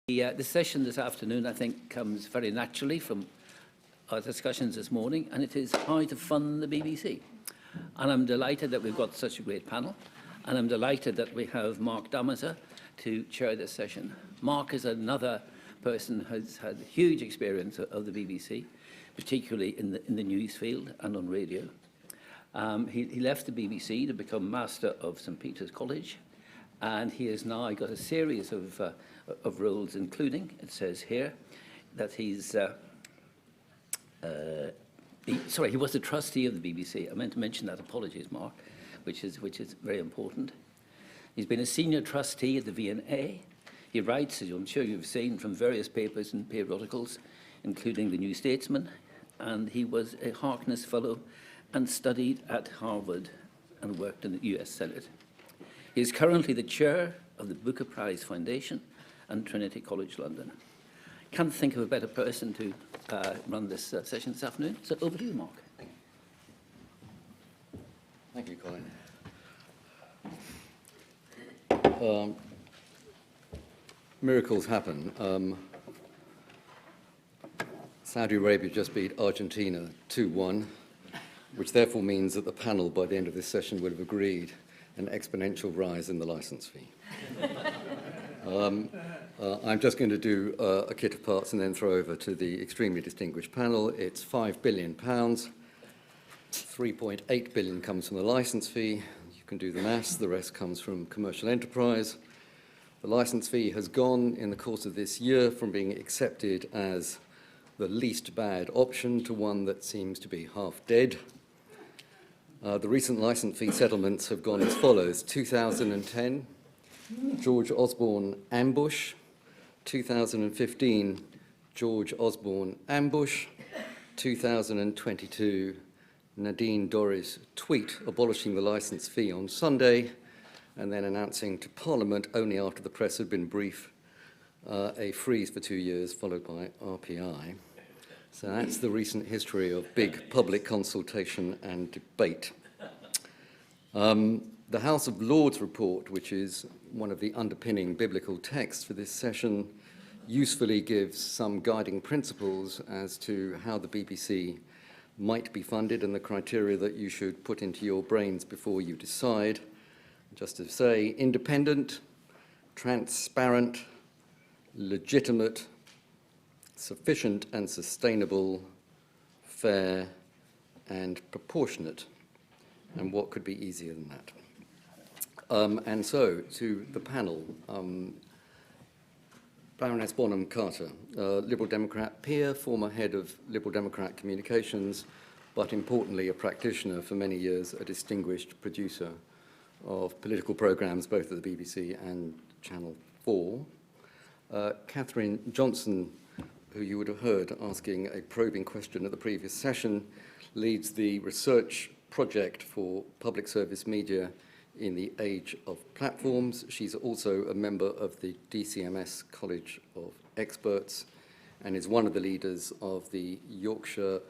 The session this afternoon, I think, comes very naturally from our discussions this morning, and it is how to fund the BBC. And I'm delighted that we've got such a great panel, and I'm delighted that we have Mark Damazer to chair this session. Mark is another person who has had huge experience of the BBC, particularly in the news field and on radio. He left the BBC to become Master of St. Peter's College, and he has now got a series of roles, including, it says here, that he was the trustee of the BBC. I meant to mention that, apologies, Mark, which is very important. He's been a senior trustee at the V&A. He writes, as I'm sure you've seen, from various papers and periodicals, including the New Statesman, and he was a Harkness Fellow and studied at Harvard and worked in the US Senate. He is currently the chair of the Booker Prize Foundation and Trinity College London. Can't think of a better person to run this session this afternoon. So over to you, Mark. Thank you, Colin. Miracles happen. Saudi Arabia just beat Argentina 2-1, which therefore means that the panel by the end of this session would have agreed an exponential rise in the licence fee. I'm just going to do a kit of parts and then throw over to the extremely distinguished panel. It's £5 billion. 3.8 billion comes from the licence fee. You can do the maths. The rest comes from commercial enterprise. The licence fee has gone in the course of this year from being accepted as the least bad option to one that seems to be half dead. The recent licence fee settlements have gone as follows: 2010, George Osborne ambush; 2015, George Osborne ambush; 2022, Nadine Dorries tweet abolishing the licence fee on Sunday, and then announcing to Parliament, only after the press had been briefed, a freeze for 2 years, followed by RPI. So that's the recent history of big public consultation and debate. The House of Lords report, which is one of the underpinning biblical texts for this session, usefully gives some guiding principles as to how the BBC might be funded and the criteria that you should put into your brains before you decide. Just to say, independent, transparent, legitimate, sufficient and sustainable, fair and proportionate. And what could be easier than that? And so, to the panel, Baroness Bonham Carter, Liberal Democrat peer, former head of Liberal Democrat communications, but importantly a practitioner for many years, a distinguished producer of political programmes both at the BBC and Channel 4. Catherine Johnson, who you would have heard asking a probing question at the previous session, leads the research project for public service media in the age of platforms. She's also a member of the DCMS College of Experts and is one of the leaders of the Yorkshire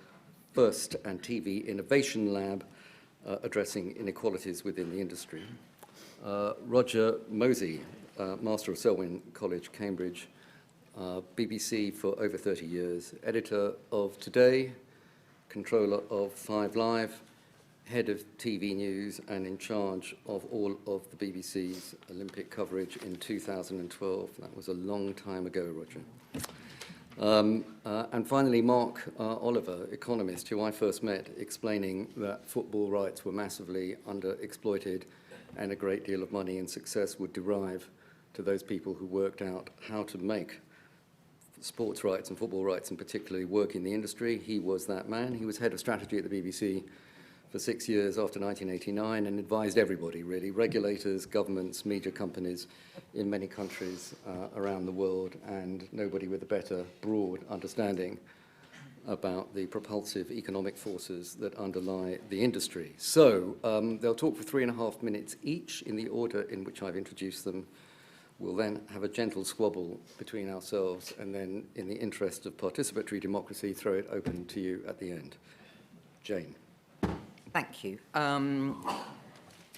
First and TV Innovation Lab, addressing inequalities within the industry. Roger Mosey, Master of Selwyn College, Cambridge, BBC for over 30 years, editor of Today, controller of 5 Live, head of TV News and in charge of all of the BBC's Olympic coverage in 2012. That was a long time ago, Roger. And finally, Mark Oliver, economist, who I first met explaining that football rights were massively underexploited and a great deal of money and success would derive to those people who worked out how to make sports rights and football rights and particularly work in the industry. He was that man. He was head of strategy at the BBC for 6 years after 1989 and advised everybody, really, regulators, governments, media companies in many countries around the world, and nobody with a better broad understanding about the propulsive economic forces that underlie the industry. So they'll talk for 3.5 minutes each in the order in which I've introduced them. We'll then have a gentle squabble between ourselves and then, in the interest of participatory democracy, throw it open to you at the end. Jane. Thank you.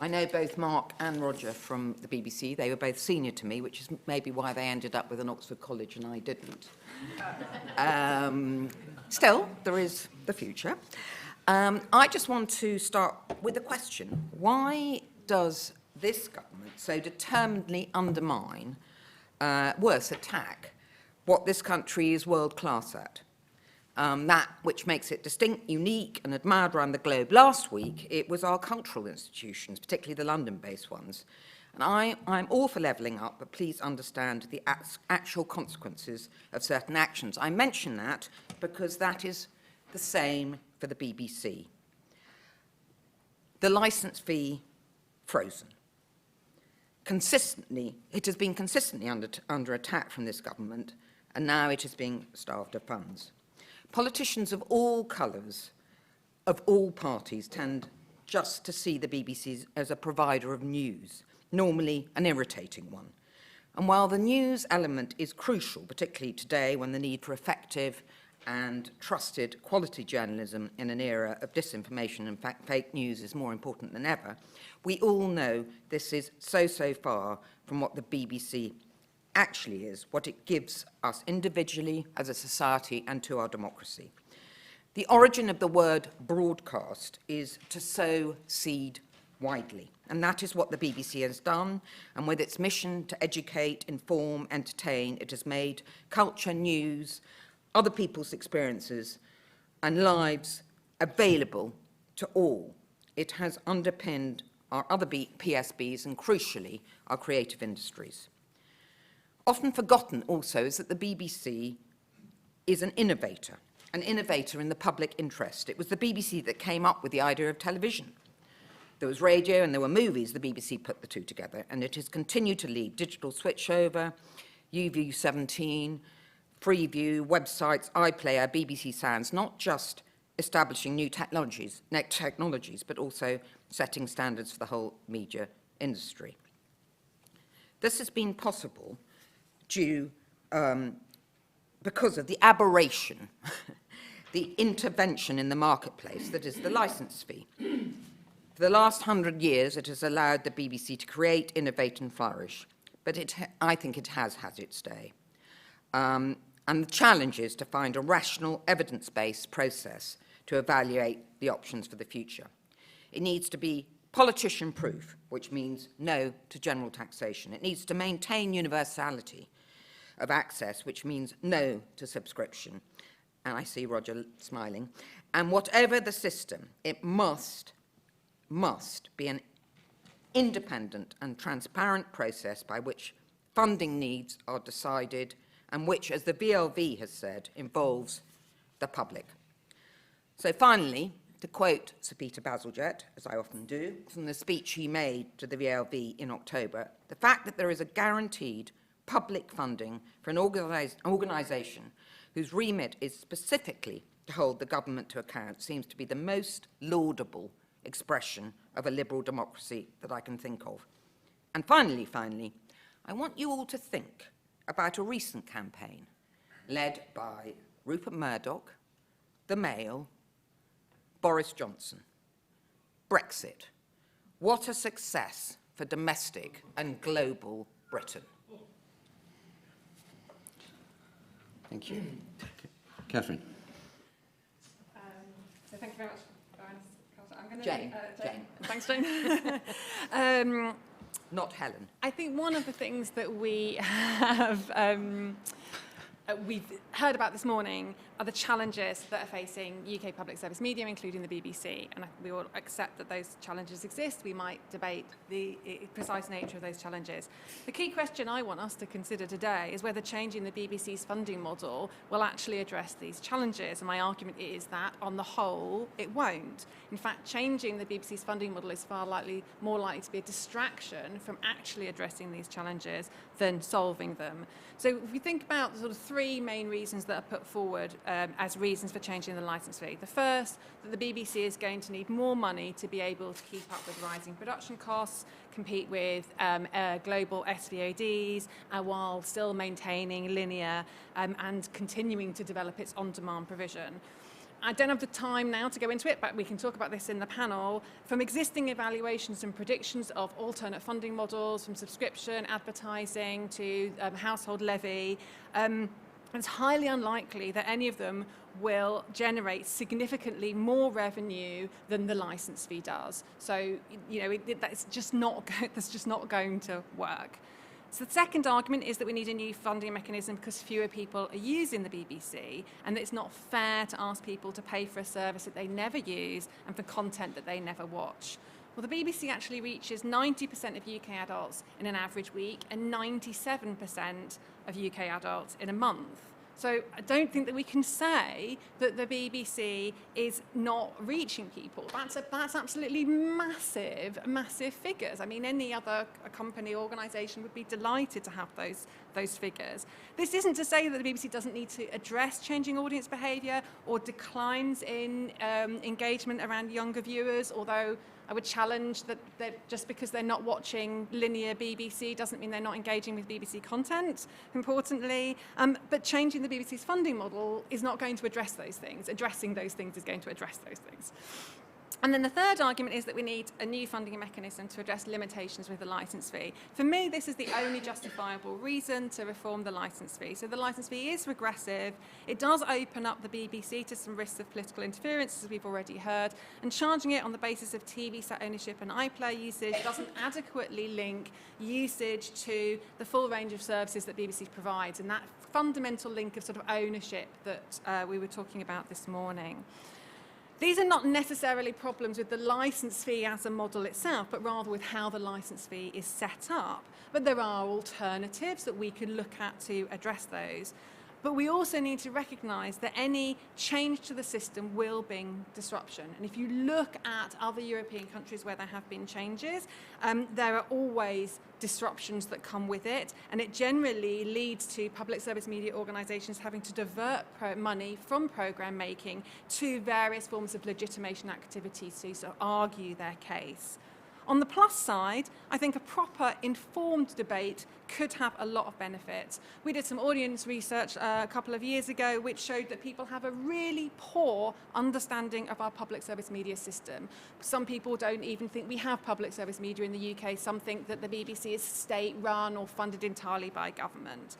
I know both Mark and Roger from the BBC. They were both senior to me, which is maybe why they ended up with an Oxford College and I didn't. Still, there is the future. I just want to start with a question. Why does this government so determinedly undermine, worse, attack, what this country is world-class at? That which makes it distinct, unique, and admired around the globe. Last week, it was our cultural institutions, particularly the London-based ones. And I'm all for levelling up, but please understand the actual consequences of certain actions. I mention that because that is the same for the BBC. The licence fee, frozen. Consistently, it has been consistently under attack from this government, and now it is being starved of funds. Politicians of all colours, of all parties, tend just to see the BBC as a provider of news, normally an irritating one. And while the news element is crucial, particularly today when the need for effective and trusted quality journalism in an era of disinformation and fake news is more important than ever, we all know this is so far from what the BBC actually is, what it gives us individually, as a society, and to our democracy. The origin of the word broadcast is to sow seed widely, and that is what the BBC has done, and with its mission to educate, inform, entertain, it has made culture, news, other people's experiences and lives available to all. It has underpinned our other PSBs and, crucially, our creative industries. Often forgotten also is that the BBC is an innovator in the public interest. It was the BBC that came up with the idea of television. There was radio and there were movies. The BBC put the two together, and it has continued to lead digital switchover, UView 17, Freeview, websites, iPlayer, BBC Sounds, not just establishing new technologies, but also setting standards for the whole media industry. This has been possible because of the aberration, the intervention in the marketplace that is the licence fee. For the last 100 years, it has allowed the BBC to create, innovate and flourish, but I think it has had its day. And the challenge is to find a rational, evidence-based process to evaluate the options for the future. It needs to be politician-proof, which means no to general taxation. It needs to maintain universality of access, which means no to subscription. And I see Roger smiling. And whatever the system, it must be an independent and transparent process by which funding needs are decided and which, as the VLV has said, involves the public. So finally, to quote Sir Peter Bazalgette, as I often do, from the speech he made to the VLV in October, the fact that there is a guaranteed public funding for an organisation whose remit is specifically to hold the government to account seems to be the most laudable expression of a liberal democracy that I can think of. And finally, I want you all to think about a recent campaign led by Rupert Murdoch, the Mail, Boris Johnson. Brexit. What a success for domestic and global Britain. Thank you. Catherine. So thank you very much, Baroness Carter. I'm going to Jane. Thanks, Jane. Not Helen. I think one of the things that we have we've heard about this morning are the challenges that are facing UK public service media, including the BBC, and we all accept that those challenges exist. We might debate the precise nature of those challenges. The key question I want us to consider today is whether changing the BBC's funding model will actually address these challenges, and my argument is that, on the whole, it won't. In fact, changing the BBC's funding model is far more likely to be a distraction from actually addressing these challenges than solving them. So if we think about the sort of three main reasons that are put forward as reasons for changing the licence fee. The first, that the BBC is going to need more money to be able to keep up with rising production costs, compete with global SVODs, while still maintaining linear and continuing to develop its on-demand provision. I don't have the time now to go into it, but we can talk about this in the panel. From existing evaluations and predictions of alternate funding models, from subscription, advertising to household levy, it's highly unlikely that any of them will generate significantly more revenue than the license fee does. So, that's just not going to work. So the second argument is that we need a new funding mechanism because fewer people are using the BBC, and that it's not fair to ask people to pay for a service that they never use and for content that they never watch. Well, the BBC actually reaches 90% of UK adults in an average week and 97% of UK adults in a month. So I don't think that we can say that the BBC is not reaching people. That's absolutely massive figures. I mean, any other company, organisation would be delighted to have those figures. This isn't to say that the BBC doesn't need to address changing audience behaviour or declines in engagement around younger viewers, although I would challenge that just because they're not watching linear BBC doesn't mean they're not engaging with BBC content, importantly. But changing the BBC's funding model is not going to address those things. Addressing those things is going to address those things. And then the third argument is that we need a new funding mechanism to address limitations with the licence fee. For me, this is the only justifiable reason to reform the licence fee. So the licence fee is regressive. It does open up the BBC to some risks of political interference, as we've already heard, and charging it on the basis of TV set ownership and iPlayer usage doesn't adequately link usage to the full range of services that BBC provides, and that fundamental link of sort of ownership that we were talking about this morning. These are not necessarily problems with the licence fee as a model itself, but rather with how the licence fee is set up. But there are alternatives that we can look at to address those. But we also need to recognise that any change to the system will bring disruption. And if you look at other European countries where there have been changes, there are always disruptions that come with it. And it generally leads to public service media organisations having to divert money from programme making to various forms of legitimation activities to sort of argue their case. On the plus side, I think a proper, informed debate could have a lot of benefits. We did some audience research a couple of years ago which showed that people have a really poor understanding of our public service media system. Some people don't even think we have public service media in the UK. Some think that the BBC is state-run or funded entirely by government.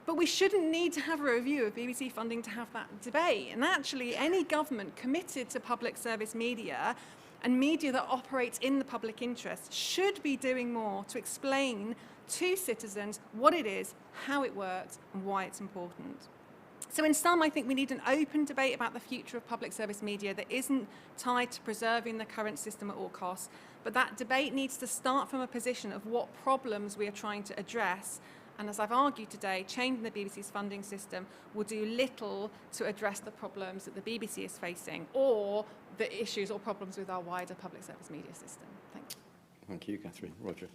But we shouldn't need to have a review of BBC funding to have that debate. And actually, any government committed to public service media and media that operates in the public interest should be doing more to explain to citizens what it is, how it works, and why it's important. So in sum, I think we need an open debate about the future of public service media that isn't tied to preserving the current system at all costs, but that debate needs to start from a position of what problems we are trying to address. And as I've argued today, changing the BBC's funding system will do little to address the problems that the BBC is facing or the issues or problems with our wider public service media system. Thank you. Thank you, Catherine. Roger.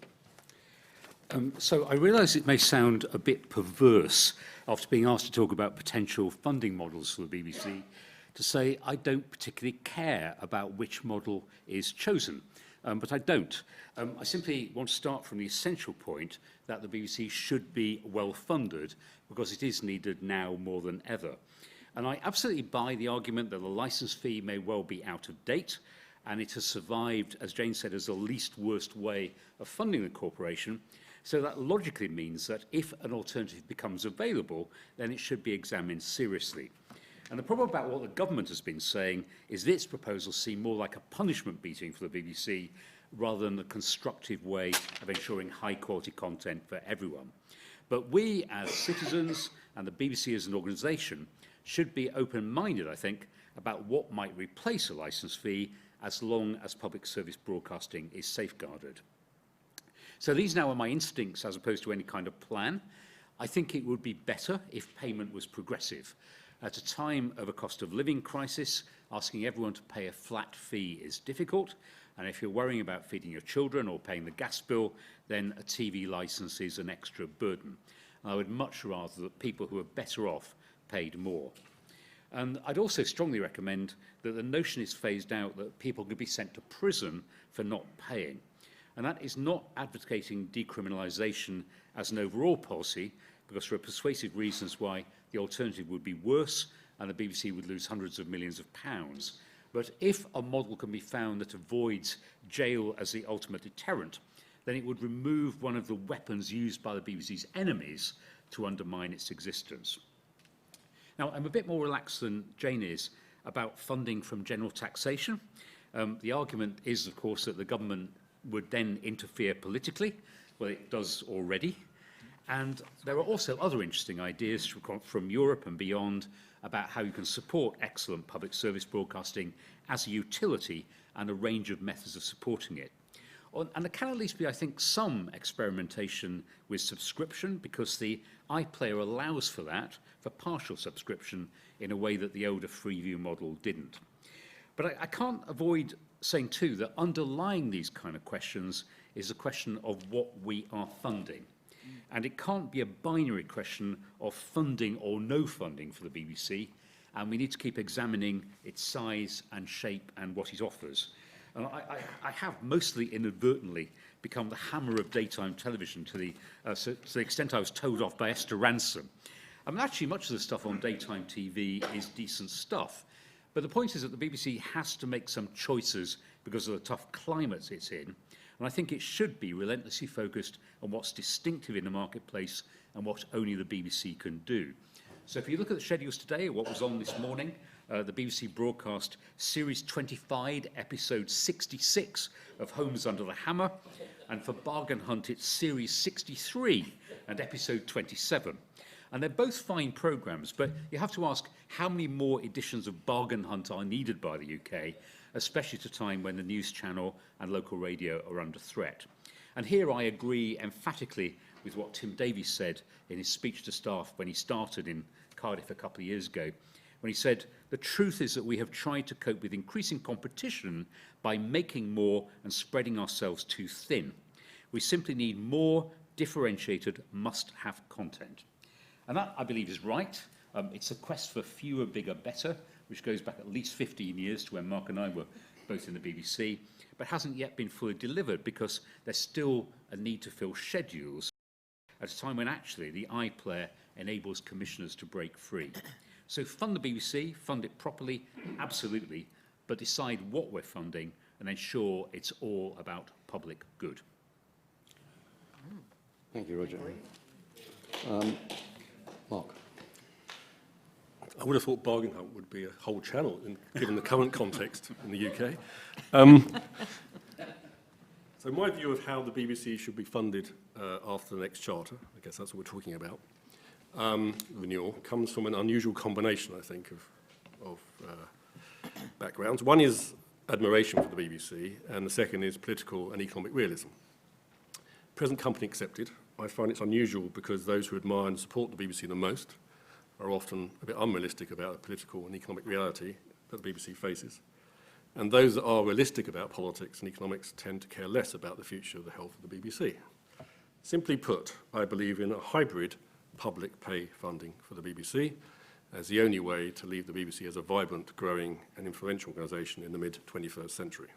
So I realise it may sound a bit perverse after being asked to talk about potential funding models for the BBC to say I don't particularly care about which model is chosen. But I don't. I simply want to start from the essential point that the BBC should be well funded because it is needed now more than ever. And I absolutely buy the argument that the licence fee may well be out of date and it has survived, as Jane said, as the least worst way of funding the corporation. So that logically means that if an alternative becomes available, then it should be examined seriously. And the problem about what the government has been saying is that its proposals seem more like a punishment beating for the BBC rather than a constructive way of ensuring high-quality content for everyone. But we, as citizens, and the BBC as an organisation, should be open-minded, I think, about what might replace a licence fee as long as public service broadcasting is safeguarded. So these now are my instincts as opposed to any kind of plan. I think it would be better if payment was progressive. At a time of a cost of living crisis, asking everyone to pay a flat fee is difficult. And if you're worrying about feeding your children or paying the gas bill, then a TV licence is an extra burden. And I would much rather that people who are better off paid more. And I'd also strongly recommend that the notion is phased out that people could be sent to prison for not paying. And that is not advocating decriminalisation as an overall policy, because there are persuasive reasons why the alternative would be worse and the BBC would lose hundreds of millions of pounds. But if a model can be found that avoids jail as the ultimate deterrent, then it would remove one of the weapons used by the BBC's enemies to undermine its existence. Now, I'm a bit more relaxed than Jane is about funding from general taxation. The argument is, of course, that the government would then interfere politically. Well, it does already. And there are also other interesting ideas from Europe and beyond about how you can support excellent public service broadcasting as a utility and a range of methods of supporting it. And there can at least be, I think, some experimentation with subscription, because the iPlayer allows for that, for partial subscription, in a way that the older Freeview model didn't. But I can't avoid saying, too, that underlying these kind of questions is a question of what we are funding. And it can't be a binary question of funding or no funding for the BBC, and we need to keep examining its size and shape and what it offers. And I have mostly inadvertently become the hammer of daytime television to the extent I was told off by Esther Ransom. I mean, actually, much of the stuff on daytime TV is decent stuff. But the point is that the BBC has to make some choices because of the tough climate it's in. And I think it should be relentlessly focused on what's distinctive in the marketplace and what only the BBC can do. So if you look at the schedules today, or what was on this morning, the BBC broadcast Series 25, Episode 66 of Homes Under the Hammer, and for Bargain Hunt, it's Series 63 and Episode 27. And they're both fine programmes, but you have to ask how many more editions of Bargain Hunt are needed by the UK, especially at a time when the news channel and local radio are under threat. And here I agree emphatically with what Tim Davies said in his speech to staff when he started in Cardiff a couple of years ago, when he said, "The truth is that we have tried to cope with increasing competition by making more and spreading ourselves too thin. We simply need more differentiated must-have content." And that, I believe, is right. It's a quest for fewer, bigger, better, which goes back at least 15 years to when Mark and I were both in the BBC, but hasn't yet been fully delivered because there's still a need to fill schedules at a time when actually the iPlayer enables commissioners to break free. So fund the BBC, fund it properly, absolutely, but decide what we're funding and ensure it's all about public good. Thank you, Roger. Mark. I would have thought Bargain Hunt would be a whole channel, given the current context in the UK. So my view of how the BBC should be funded after the next charter, I guess that's what we're talking about, renewal, comes from an unusual combination, I think, of backgrounds. One is admiration for the BBC, and the second is political and economic realism. Present company accepted, I find it's unusual because those who admire and support the BBC the most are often a bit unrealistic about the political and economic reality that the BBC faces. And those that are realistic about politics and economics tend to care less about the future of the health of the BBC. Simply put, I believe in a hybrid public pay funding for the BBC as the only way to leave the BBC as a vibrant, growing and influential organisation in the mid-21st century.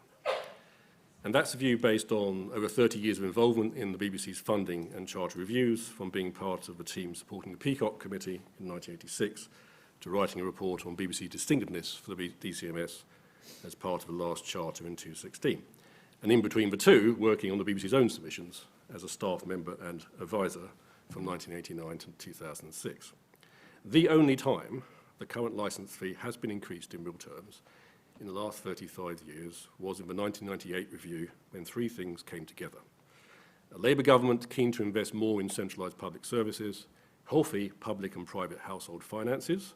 And that's a view based on over 30 years of involvement in the BBC's funding and charter reviews, from being part of the team supporting the Peacock Committee in 1986 to writing a report on BBC distinctiveness for the DCMS as part of the last charter in 2016. And in between the two, working on the BBC's own submissions as a staff member and advisor from 1989 to 2006. The only time the current licence fee has been increased in real terms in the last 35 years was in the 1998 review, when three things came together. A Labour government keen to invest more in centralised public services, healthy public and private household finances.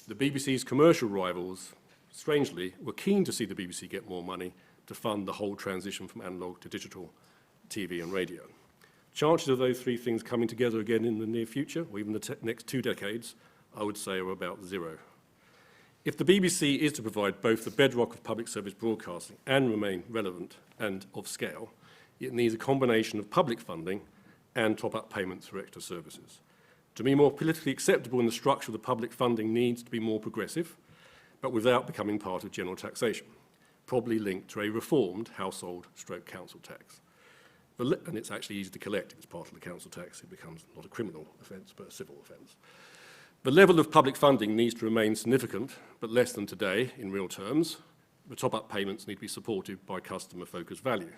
The BBC's commercial rivals, strangely, were keen to see the BBC get more money to fund the whole transition from analogue to digital TV and radio. Chances of those three things coming together again in the near future, or even the next 2 decades, I would say are about zero. If the BBC is to provide both the bedrock of public service broadcasting and remain relevant and of scale, it needs a combination of public funding and top-up payments for extra services. To be more politically acceptable in the structure of the public funding needs to be more progressive, but without becoming part of general taxation, probably linked to a reformed household/council tax. And it's actually easy to collect. It's part of the council tax. It becomes not a criminal offence, but a civil offence. The level of public funding needs to remain significant, but less than today in real terms. The top-up payments need to be supported by customer-focused value.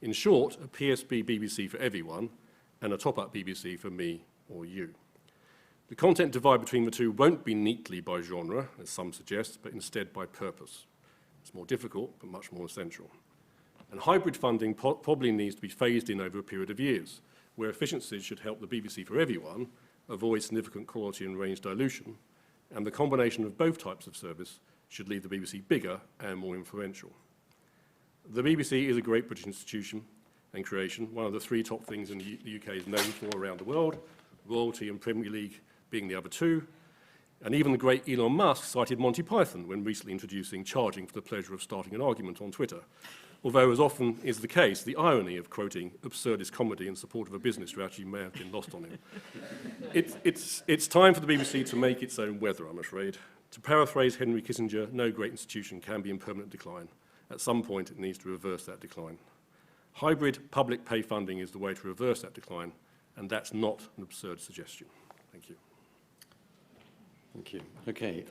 In short, a PSB BBC for everyone and a top-up BBC for me or you. The content divide between the two won't be neatly by genre, as some suggest, but instead by purpose. It's more difficult, but much more essential. And hybrid funding probably needs to be phased in over a period of years, where efficiencies should help the BBC for everyone avoid significant quality and range dilution, and the combination of both types of service should leave the BBC bigger and more influential. The BBC is a great British institution and creation, one of the three top things the UK is known for around the world, royalty and Premier League being the other two. And even the great Elon Musk cited Monty Python when recently introducing charging for the pleasure of starting an argument on Twitter. Although, as often is the case, the irony of quoting absurdist comedy in support of a business strategy may have been lost on him. It's time for the BBC to make its own weather, I'm afraid. To paraphrase Henry Kissinger, no great institution can be in permanent decline. At some point, it needs to reverse that decline. Hybrid public pay funding is the way to reverse that decline, and that's not an absurd suggestion. Thank you. Thank you. Okay.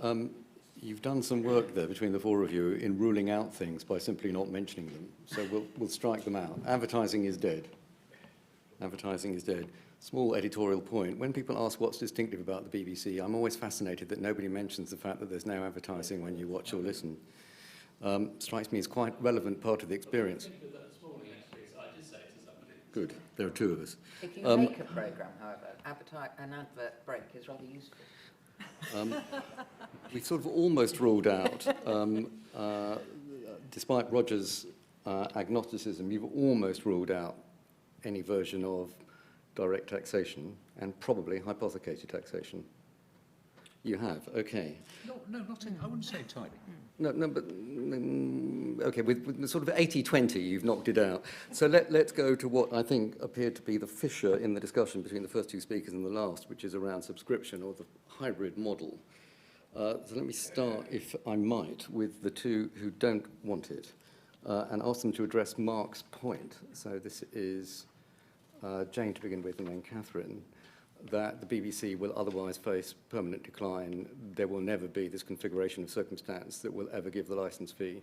You've done some work there between the four of you in ruling out things by simply not mentioning them. So we'll strike them out. Advertising is dead. Advertising is dead. Small editorial point. When people ask what's distinctive about the BBC, I'm always fascinated that nobody mentions the fact that there's no advertising when you watch or listen. Strikes me as quite relevant part of the experience. Good. There are two of us. If you make a programme, however, an advert break is rather useful. We sort of almost ruled out, despite Roger's agnosticism, you've almost ruled out any version of direct taxation and probably hypothecated taxation. You have, okay. No, I wouldn't say entirely. No, but, okay, with sort of 80-20, you've knocked it out. So let's go to what I think appeared to be the fissure in the discussion between the first two speakers and the last, which is around subscription or the hybrid model. So let me start, if I might, with the two who don't want it and ask them to address Mark's point. So this is Jane to begin with and then Catherine, that the BBC will otherwise face permanent decline. There will never be this configuration of circumstance that will ever give the licence fee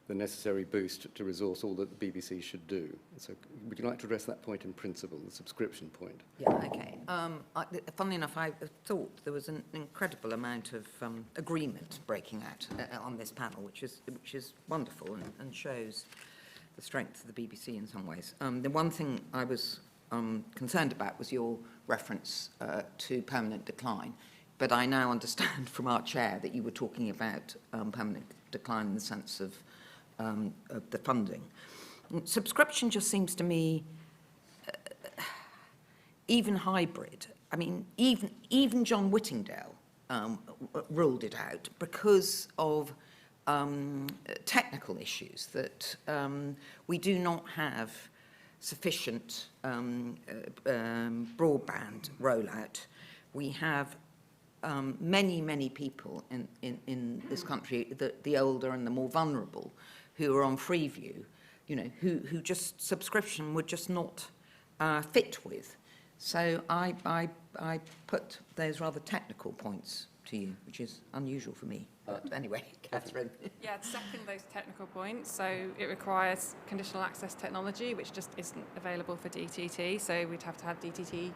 the necessary boost to resource all that the BBC should do. So would you like to address that point in principle, the subscription point? Yeah, okay. Funnily enough, I thought there was an incredible amount of agreement breaking out on this panel, which is wonderful and shows the strength of the BBC in some ways. The one thing I was concerned about was your reference to permanent decline, but I now understand from our chair that you were talking about permanent decline in the sense of the funding. Subscription just seems to me, even hybrid, I mean, even John Whittingdale ruled it out because of technical issues that we do not have sufficient broadband rollout. We have many people in this country, the older and the more vulnerable, who are on Freeview, you know, who just subscription would just not fit with. So I put those rather technical points to you, which is unusual for me. But anyway, Catherine. Yeah, to second those technical points, so it requires conditional access technology, which just isn't available for DTT, so we'd have to have DTT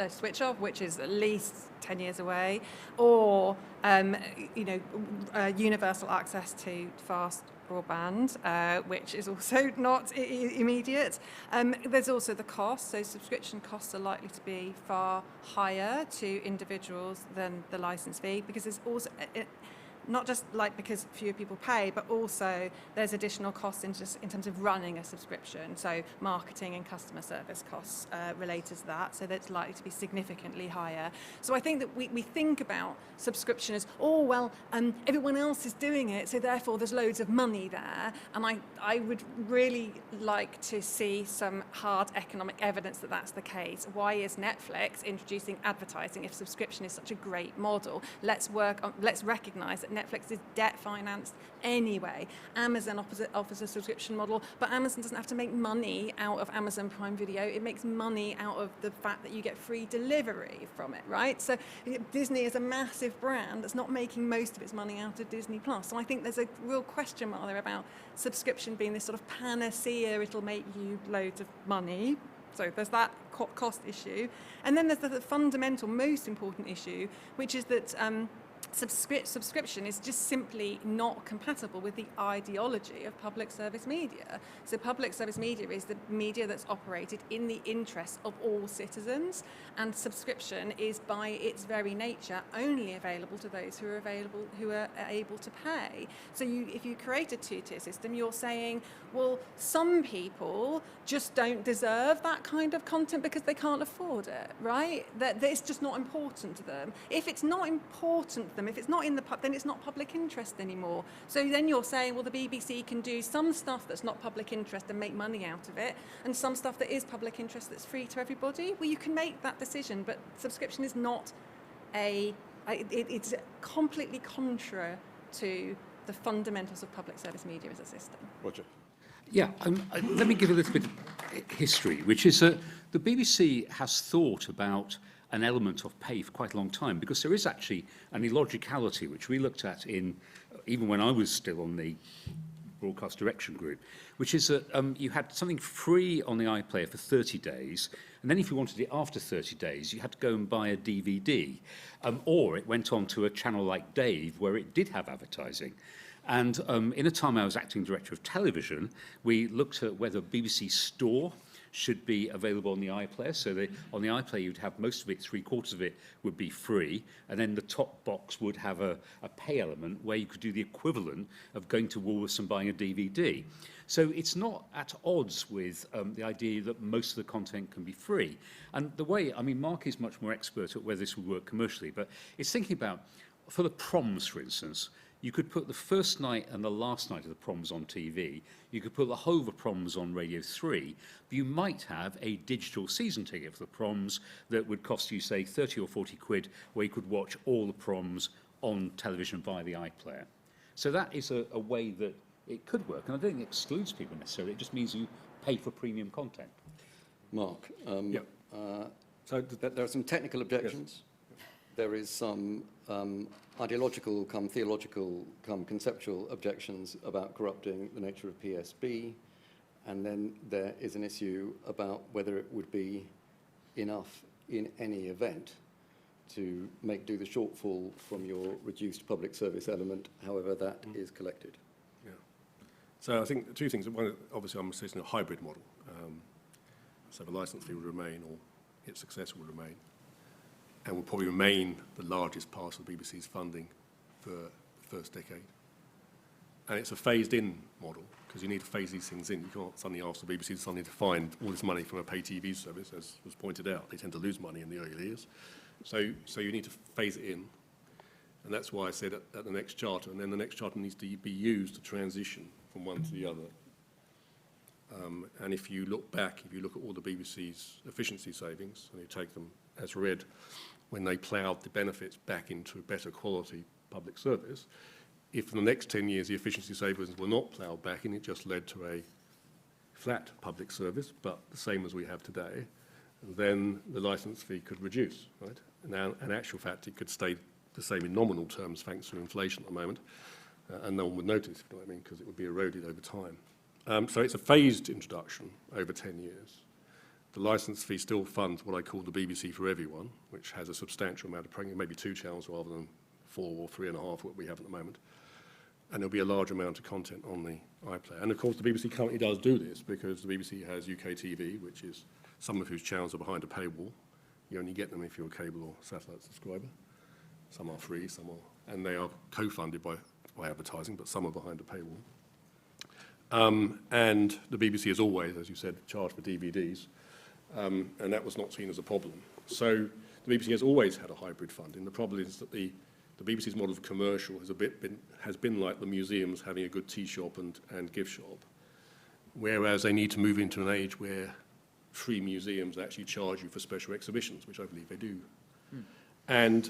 switch off, which is at least 10 years away, or universal access to fast broadband, which is also not immediate. There's also the cost, so subscription costs are likely to be far higher to individuals than the licence fee, because there's also not just like because fewer people pay, but also there's additional costs in terms of running a subscription, so marketing and customer service costs related to that, so that's likely to be significantly higher. So I think that we think about subscription as, oh, well, everyone else is doing it, so therefore there's loads of money there, and I would really like to see some hard economic evidence that that's the case. Why is Netflix introducing advertising if subscription is such a great model? Let's recognise that Netflix is debt-financed anyway. Amazon offers a subscription model, but Amazon doesn't have to make money out of Amazon Prime Video. It makes money out of the fact that you get free delivery from it, right? So Disney is a massive brand that's not making most of its money out of Disney Plus. So I think there's a real question mark there about subscription being this sort of panacea, it'll make you loads of money. So there's that cost issue. And then there's the fundamental, most important issue, which is that subscription is just simply not compatible with the ideology of public service media. So public service media is the media that's operated in the interests of all citizens, and subscription is by its very nature only available to those who are able to pay. So if you create a two-tier system, you're saying, well, some people just don't deserve that kind of content because they can't afford it, right? That it's just not important to them. If it's not important to them, if it's not in the then it's not public interest anymore. So then you're saying, well, the BBC can do some stuff that's not public interest and make money out of it, and some stuff that is public interest that's free to everybody. Well, you can make that decision, but subscription is not it's completely contra to the fundamentals of public service media as a system. Roger. Yeah, let me give a little bit of history, which is that the BBC has thought about an element of pay for quite a long time, because there is actually an illogicality, which we looked at even when I was still on the broadcast direction group, which is that you had something free on the iPlayer for 30 days, and then if you wanted it after 30 days, you had to go and buy a DVD, or it went on to a channel like Dave, where it did have advertising. And in a time I was acting director of television, we looked at whether BBC Store should be available on the iPlayer. So on the iPlayer, you'd have most of it, 3/4 of it would be free, and then the top box would have a pay element where you could do the equivalent of going to Woolworths and buying a DVD. So it's not at odds with the idea that most of the content can be free. And the way, I mean, Mark is much more expert at whether this would work commercially, but it's thinking about, for the proms, for instance, you could put the first night and the last night of the proms on TV. You could put the whole of the proms on Radio 3. But you might have a digital season ticket for the proms that would cost you, say, 30 or 40 quid, where you could watch all the proms on television via the iPlayer. So that is a way that it could work. And I don't think it excludes people necessarily. It just means you pay for premium content. Mark, So there are some technical objections. Yes. There is some ideological, theological, conceptual objections about corrupting the nature of PSB, and then there is an issue about whether it would be enough in any event to do the shortfall from your reduced public service element, however that is collected. Yeah. So I think two things. One, obviously, I'm suggesting a hybrid model. So the licence fee will remain, or its successor will remain, and will probably remain the largest part of the BBC's funding for the first decade. And it's a phased-in model, because you need to phase these things in. You can't suddenly ask the BBC suddenly to find all this money from a pay TV service, as was pointed out. They tend to lose money in the early years. So you need to phase it in. And that's why I said at the next charter, and then the next charter needs to be used to transition from one to the other. And if you look back, if you look at all the BBC's efficiency savings, and you take them as read, when they ploughed the benefits back into better quality public service, if for the next 10 years the efficiency savings were not ploughed back in, it just led to a flat public service, but the same as we have today, then the licence fee could reduce, right? Now, in actual fact, it could stay the same in nominal terms thanks to inflation at the moment, and no one would notice, if you know what I mean, because it would be eroded over time. So it's a phased introduction over 10 years. The licence fee still funds what I call the BBC for Everyone, which has a substantial amount of programming, maybe 2 channels rather than 4 or 3.5, what we have at the moment. And there'll be a large amount of content on the iPlayer. And of course, the BBC currently does do this, because the BBC has UK TV, which is some of whose channels are behind a paywall. You only get them if you're a cable or satellite subscriber. Some are free, some are, and they are co-funded by advertising, but some are behind a paywall. And the BBC has always, as you said, charged for DVDs, and that was not seen as a problem. So the BBC has always had a hybrid funding. The problem is that the BBC's model of commercial has been like the museums having a good tea shop and gift shop, whereas they need to move into an age where free museums actually charge you for special exhibitions, which I believe they do. And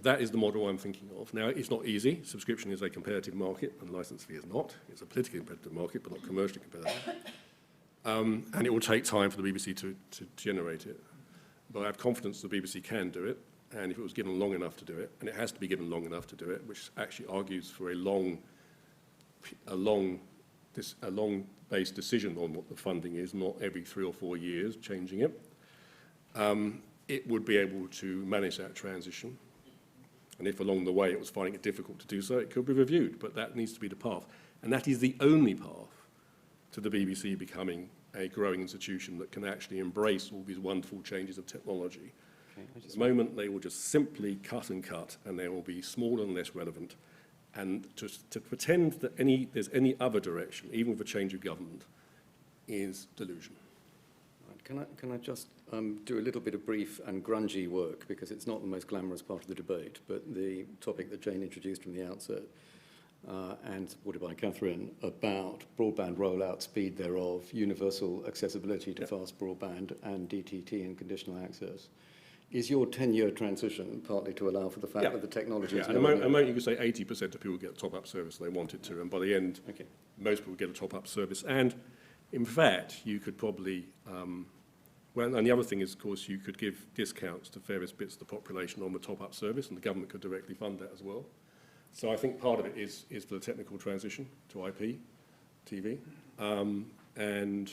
that is the model I'm thinking of. Now, it's not easy. Subscription is a competitive market, and license fee is not. It's a politically competitive market, but not commercially competitive. And it will take time for the BBC to generate it. But I have confidence the BBC can do it, and if it was given long enough to do it, and it has to be given long enough to do it, which actually argues for a long-based decision on what the funding is, not every 3 or 4 years changing it, it would be able to manage that transition. And if along the way it was finding it difficult to do so, it could be reviewed, but that needs to be the path. And that is the only path to the BBC becoming a growing institution that can actually embrace all these wonderful changes of technology. At the moment, they will just simply cut, and they will be smaller and less relevant. And to pretend that there's any other direction, even with a change of government, is delusion. Can I just do a little bit of brief and grungy work, because it's not the most glamorous part of the debate, but the topic that Jane introduced from the outset, and supported by Catherine, about broadband rollout, speed thereof, universal accessibility to fast broadband, and DTT and conditional access. Is your 10-year transition partly to allow for the fact that the technology is... At the moment, you could say 80% of people get a top-up service they wanted to, and by the end, most people get a top-up service. And in fact, you could probably... and the other thing is, of course, you could give discounts to various bits of the population on the top-up service, and the government could directly fund that as well. So I think part of it is for the technical transition to IP TV. And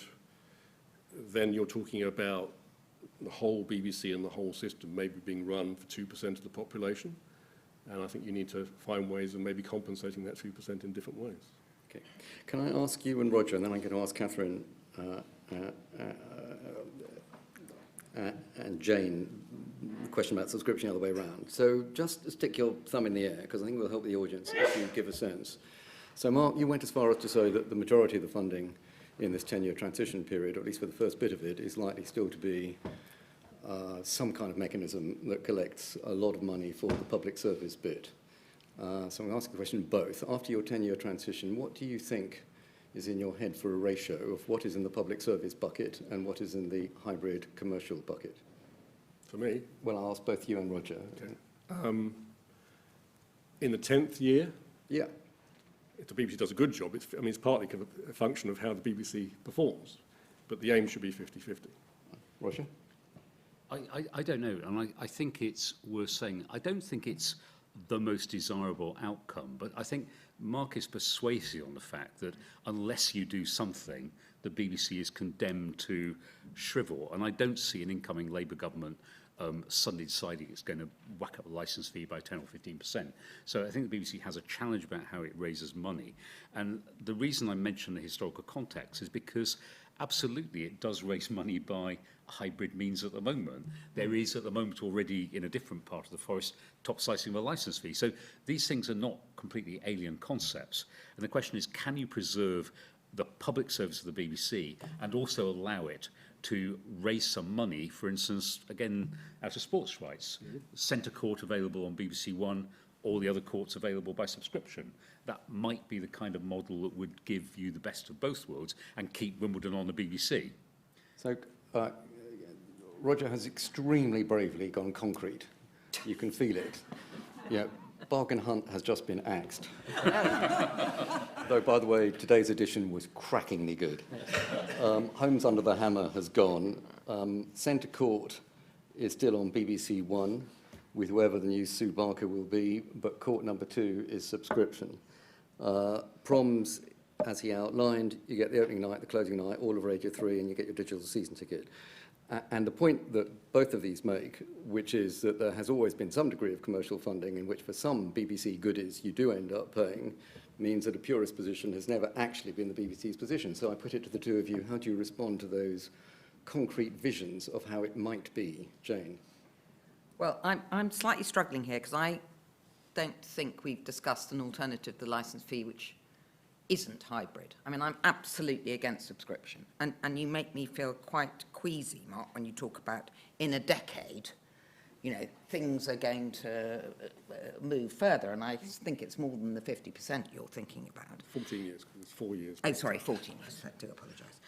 then you're talking about the whole BBC and the whole system maybe being run for 2% of the population. And I think you need to find ways of maybe compensating that 2% in different ways. Okay. Can I ask you and Roger, and then I'm going to ask Catherine and Jane the question about subscription the other way around. So just stick your thumb in the air, because I think it will help the audience if you give a sense. So Mark, you went as far as to say that the majority of the funding in this 10-year transition period, or at least for the first bit of it, is likely still to be some kind of mechanism that collects a lot of money for the public service bit. So I'm going to ask the question both. After your 10-year transition, what do you think is in your head for a ratio of what is in the public service bucket and what is in the hybrid commercial bucket? For me? Well, I'll ask both you and Roger. Okay. In the 10th year? Yeah. If the BBC does a good job, it's partly a function of how the BBC performs, but the aim should be 50-50. Roger? I don't know, and I think it's worth saying, I don't think it's the most desirable outcome, but I think Mark is persuasive on the fact that unless you do something, the BBC is condemned to shrivel, and I don't see an incoming Labour government suddenly deciding it's going to whack up the licence fee by 10 or 15%. So I think the BBC has a challenge about how it raises money. And the reason I mention the historical context is because absolutely it does raise money by hybrid means at the moment. There is at the moment already in a different part of the forest top slicing of a licence fee. So these things are not completely alien concepts. And the question is, can you preserve the public service of the BBC and also allow it to raise some money, for instance, again, out of sports rights, centre court available on BBC One, all the other courts available by subscription. That might be the kind of model that would give you the best of both worlds and keep Wimbledon on the BBC. So Roger has extremely bravely gone concrete. You can feel it. Yeah, Bargain Hunt has just been axed. Though, by the way, today's edition was crackingly good. Homes Under the Hammer has gone. Centre Court is still on BBC One, with whoever the new Sue Barker will be, but court number 2 is subscription. Proms, as he outlined, you get the opening night, the closing night, all of Radio 3, and you get your digital season ticket. And the point that both of these make, which is that there has always been some degree of commercial funding in which for some BBC goodies you do end up paying, means that a purist position has never actually been the BBC's position. So I put it to the two of you, how do you respond to those concrete visions of how it might be? Jane? Well, I'm slightly struggling here because I don't think we've discussed an alternative to the licence fee which isn't hybrid. I mean, I'm absolutely against subscription. And you make me feel quite queasy, Mark, when you talk about in a decade, you know, things are going to move further. And I think it's more than the 50% you're thinking about. 14 years, because it's 4 years. Oh, sorry, 14 years. I do apologise.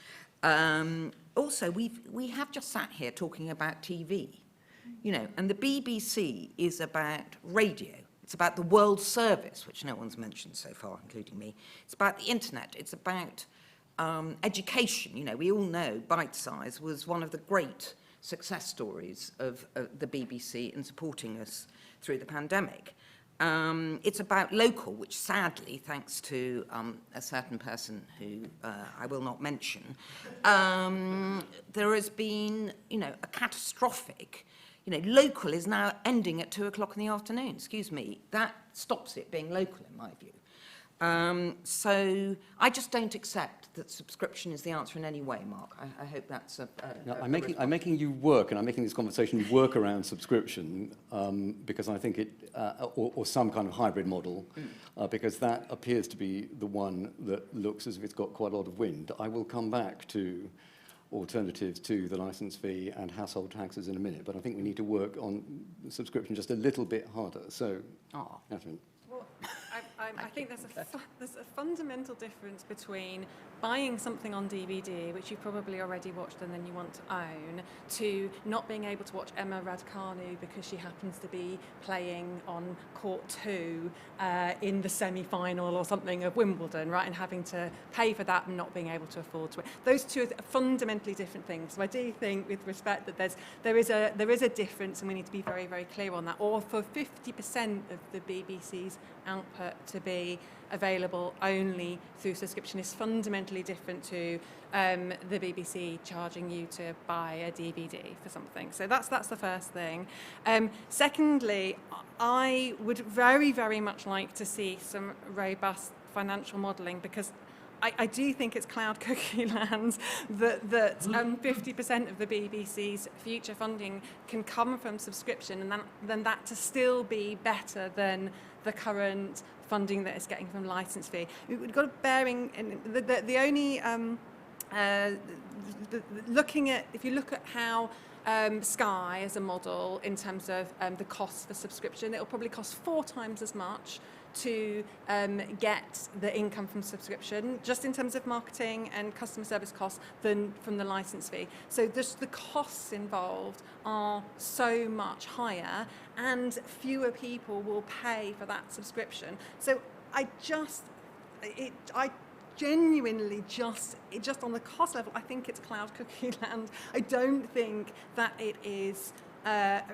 Also, we have just sat here talking about TV. You know, and the BBC is about radio. It's about the world service, which no one's mentioned so far, including me. It's about the internet. It's about education. You know, we all know Bite Size was one of the great success stories of the BBC in supporting us through the pandemic. It's about local, which sadly, thanks to a certain person who I will not mention, there has been, you know, a catastrophic, you know, local is now ending at 2 o'clock in the afternoon. Excuse me, that stops it being local in my view. So I just don't accept that subscription is the answer in any way, Mark. I hope that's No, I'm making you work, and I'm making this conversation work around subscription because I think it, or some kind of hybrid model, because that appears to be the one that looks as if it's got quite a lot of wind. I will come back to alternatives to the licence fee and household taxes in a minute, but I think we need to work on subscription just a little bit harder. So, Catherine. Well, I think there's a fundamental difference between buying something on DVD, which you probably already watched and then you want to own, to not being able to watch Emma Raducanu because she happens to be playing on court 2 in the semi-final or something of Wimbledon, right, and having to pay for that and not being able to afford to. Those two are fundamentally different things. So I do think, with respect, that there is a difference, and we need to be very, very clear on that. Or for 50% of the BBC's output to be available only through subscription is fundamentally different to the BBC charging you to buy a DVD for something. So that's the first thing. Secondly, I would very, very much like to see some robust financial modelling, because I do think it's cloud cookie land that 50% of the BBC's future funding can come from subscription, and then that to still be better than the current funding that it's getting from licence fee. We've got a bearing in the only looking at, if you look at how Sky as a model in terms of the cost for subscription, it'll probably cost 4 times as much to get the income from subscription, just in terms of marketing and customer service costs, than from the licence fee. So just the costs involved are so much higher, and fewer people will pay for that subscription. So I genuinely just on the cost level, I think it's cloud cookie land. I don't think that it is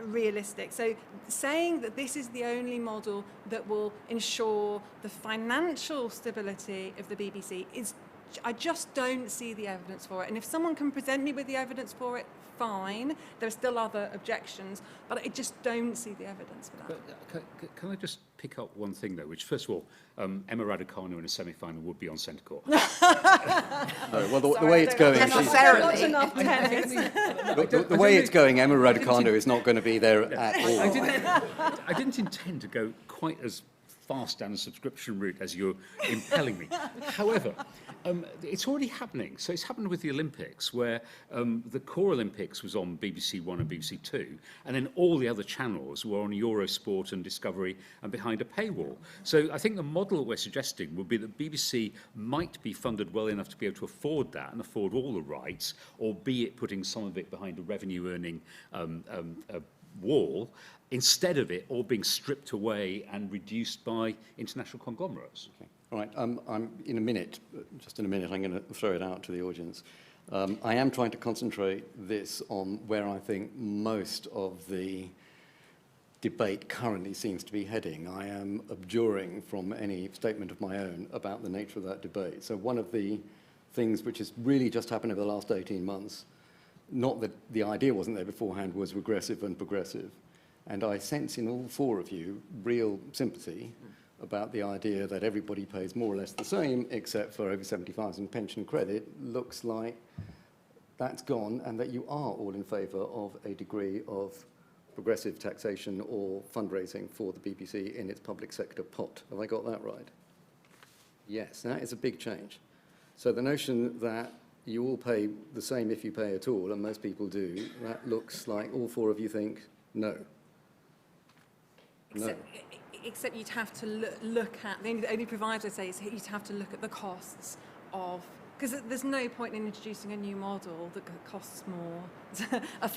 realistic. So saying that this is the only model that will ensure the financial stability of the BBC is, I just don't see the evidence for it. And if someone can present me with the evidence for it, fine. There are still other objections, but I just don't see the evidence for that. But can I just pick up one thing, though, which, first of all, Emma Raducanu in a semi-final would be on centre court. Well, the way it's going, the way it's going, Emma Raducanu is not going to be there at all. I didn't intend to go quite as fast down the subscription route as you're impelling me. However, it's already happening. So it's happened with the Olympics, where the core Olympics was on BBC One and BBC Two, and then all the other channels were on Eurosport and Discovery and behind a paywall. So I think the model we're suggesting would be that BBC might be funded well enough to be able to afford that and afford all the rights, albeit putting some of it behind a revenue-earning wall, instead of it all being stripped away and reduced by international conglomerates. Okay. All right, I'm in a minute, just in a minute, I'm going to throw it out to the audience. I am trying to concentrate this on where I think most of the debate currently seems to be heading. I am abjuring from any statement of my own about the nature of that debate. So one of the things which has really just happened over the last 18 months, not that the idea wasn't there beforehand, was regressive and progressive. And I sense in all 4 of you real sympathy about the idea that everybody pays more or less the same, except for over 75s and pension credit. Looks like that's gone, and that you are all in favour of a degree of progressive taxation or fundraising for the BBC in its public sector pot. Have I got that right? Yes, that is a big change. So the notion that you all pay the same if you pay at all, and most people do, that looks like all 4 of you think no. Except you'd have to look at, the only proviso I'd say is you'd have to look at the costs of because there's no point in introducing a new model that costs more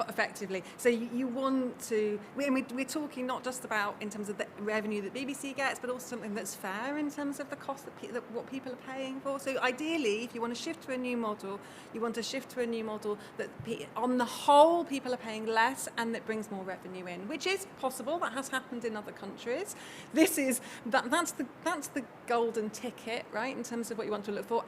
effectively. So you want to, we're talking not just about in terms of the revenue that BBC gets, but also something that's fair in terms of the cost that what people are paying for. So ideally, if you want to shift to a new model, you want to shift to a new model that on the whole people are paying less and that brings more revenue in, which is possible. That has happened in other countries. This is that's the golden ticket, right, in terms of what you want to look for.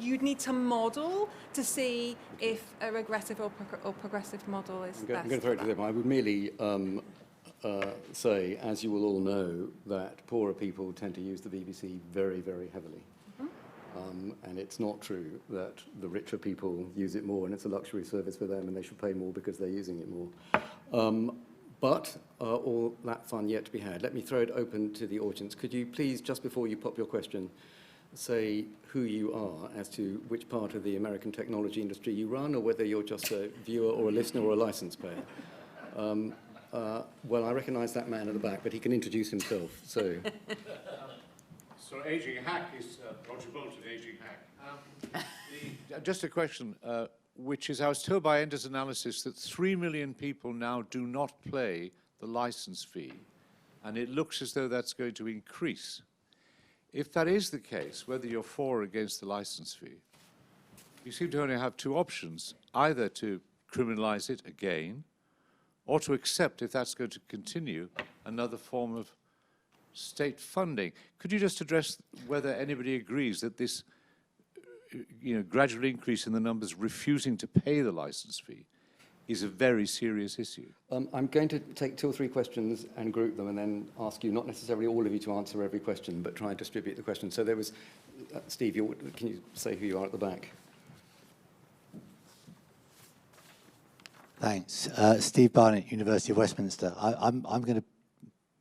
You'd need to model to see if a regressive or progressive model is best. I'm going to throw it to them. I would merely say, as you will all know, that poorer people tend to use the BBC very, very heavily. And it's not true that the richer people use it more and it's a luxury service for them and they should pay more because they're using it more. But all that fun yet to be had. Let me throw it open to the audience. Could you please, just before you pop your question, say who you are as to which part of the American technology industry you run, or whether you're just a viewer or a listener or a license payer? Well, I recognise that man at the back, but he can introduce himself. So, Aging Hack is Roger Bolton, Aging Hack. Just a question, which is, I was told by Ender's analysis that 3 million people now do not pay the license fee, and it looks as though that's going to increase. If that is the case, whether you're for or against the license fee, you seem to only have two options, either to criminalise it again, or to accept, if that's going to continue, another form of state funding. Could you just address whether anybody agrees that this gradual increase in the numbers refusing to pay the license fee is a very serious issue? I'm going to take 2 or 3 questions and group them and then ask you, not necessarily all of you to answer every question, but try and distribute the question. So there was, Steve, can you say who you are at the back? Thanks. Steve Barnett, University of Westminster. I'm going to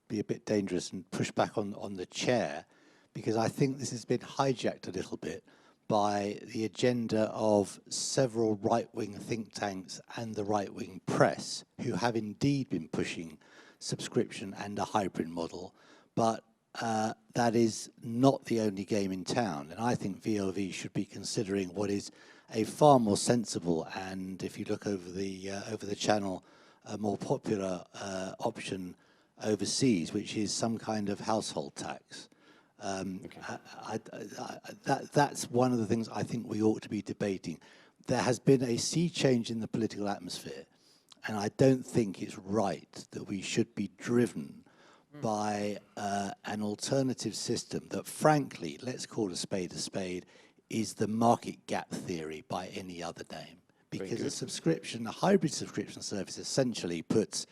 be a bit dangerous and push back on the chair, because I think this has been hijacked a little bit by the agenda of several right-wing think tanks and the right-wing press, who have indeed been pushing subscription and a hybrid model, but that is not the only game in town. And I think VLV should be considering what is a far more sensible, and if you look over the channel, a more popular option overseas, which is some kind of household tax. That's one of the things I think we ought to be debating. There has been a sea change in the political atmosphere, and I don't think it's right that we should be driven by an alternative system that, frankly, let's call a spade, is the market gap theory by any other name. Because a hybrid subscription service essentially puts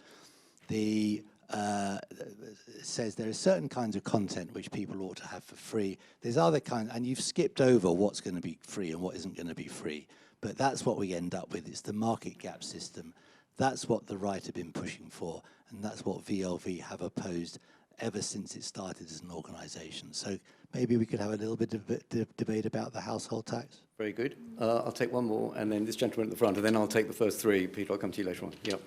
says there are certain kinds of content which people ought to have for free. There's other kinds, and you've skipped over what's going to be free and what isn't going to be free. But that's what we end up with. It's the market gap system. That's what the right have been pushing for, and that's what VLV have opposed ever since it started as an organisation. So maybe we could have a little bit of debate about the household tax. Very good. I'll take one more, and then this gentleman at the front, and then I'll take the first 3. Peter, I'll come to you later on. Yep.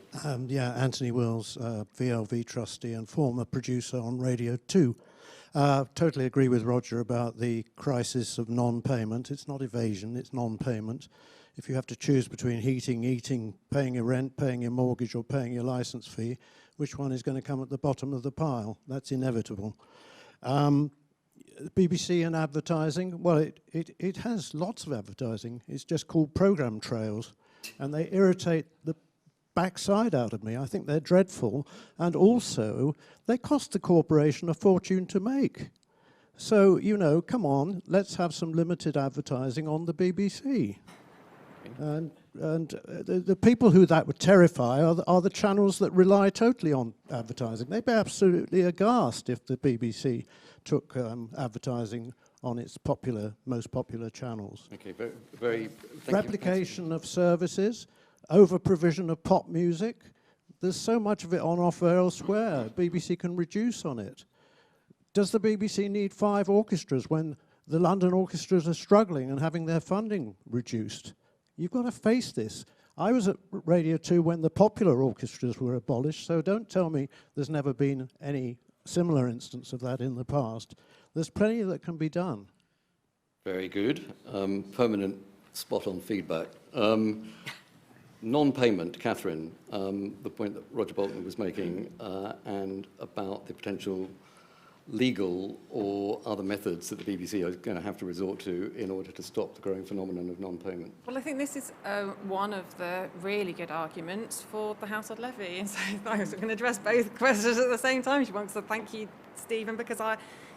Anthony Wills, VLV trustee and former producer on Radio 2. Totally agree with Roger about the crisis of non-payment. It's not evasion, it's non-payment. If you have to choose between heating, eating, paying your rent, paying your mortgage, or paying your license fee, which one is going to come at the bottom of the pile? That's inevitable. BBC and advertising, well, it has lots of advertising. It's just called program trails, and they irritate the backside out of me. I think they're dreadful, and also they cost the corporation a fortune to make. So, come on, let's have some limited advertising on the BBC. And the people who that would terrify are the channels that rely totally on advertising. They'd be absolutely aghast if the BBC took advertising on its most popular channels. Okay, very Replication of services, over-provision of pop music. There's so much of it on offer elsewhere. BBC can reduce on it. Does the BBC need 5 orchestras when the London orchestras are struggling and having their funding reduced? You've got to face this. I was at Radio 2 when the popular orchestras were abolished, so don't tell me there's never been any similar instance of that in the past. There's plenty that can be done. Very good. Permanent spot-on feedback. Non-payment, Catherine, the point that Roger Bolton was making, and about the potential legal or other methods that the BBC is going to have to resort to in order to stop the growing phenomenon of non-payment. Well, I think this is one of the really good arguments for the household levy. And so I was going to address both questions at the same time, if you want. So thank you, Stephen, because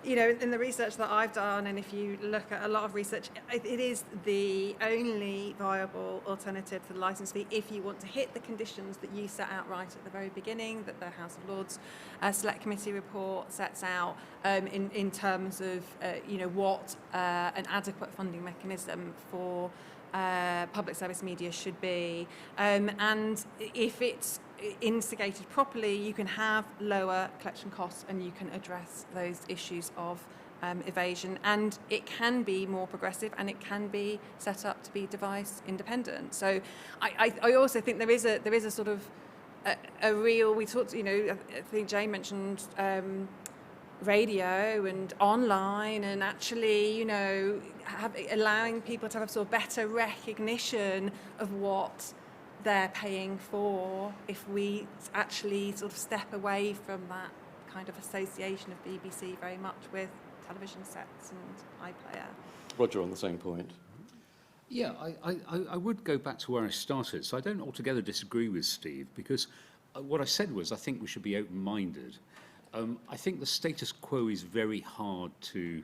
in the research that I've done, and if you look at a lot of research, it is the only viable alternative to the licence fee if you want to hit the conditions that you set out right at the very beginning, that the House of Lords Select Committee report sets out in terms of what an adequate funding mechanism for public service media should be. And if it's instigated properly, you can have lower collection costs and you can address those issues of evasion, and it can be more progressive and it can be set up to be device independent. So I also think there is a sort of a real, we talked, I think Jane mentioned radio and online, and actually, allowing people to have sort of better recognition of what they're paying for, if we actually sort of step away from that kind of association of BBC very much with television sets and iPlayer. Roger, on the same point. Yeah, I would go back to where I started. So I don't altogether disagree with Steve, because what I said was I think we should be open-minded. I think the status quo is very hard to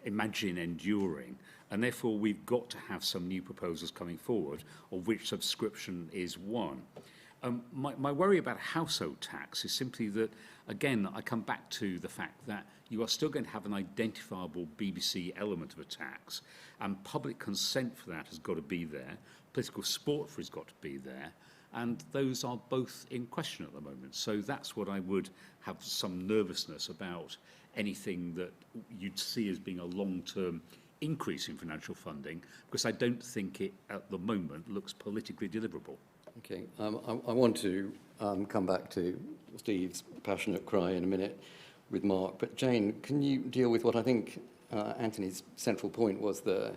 imagine enduring, and therefore we've got to have some new proposals coming forward, of which subscription is one. My worry about household tax is simply that, again, I come back to the fact that you are still going to have an identifiable BBC element of a tax, and public consent for that has got to be there, political support for it has got to be there, and those are both in question at the moment. So that's what I would have some nervousness about anything that you'd see as being a long-term increase in financial funding, because I don't think it, at the moment, looks politically deliverable. Okay, I want to come back to Steve's passionate cry in a minute with Mark, but Jane, can you deal with what I think Anthony's central point was there,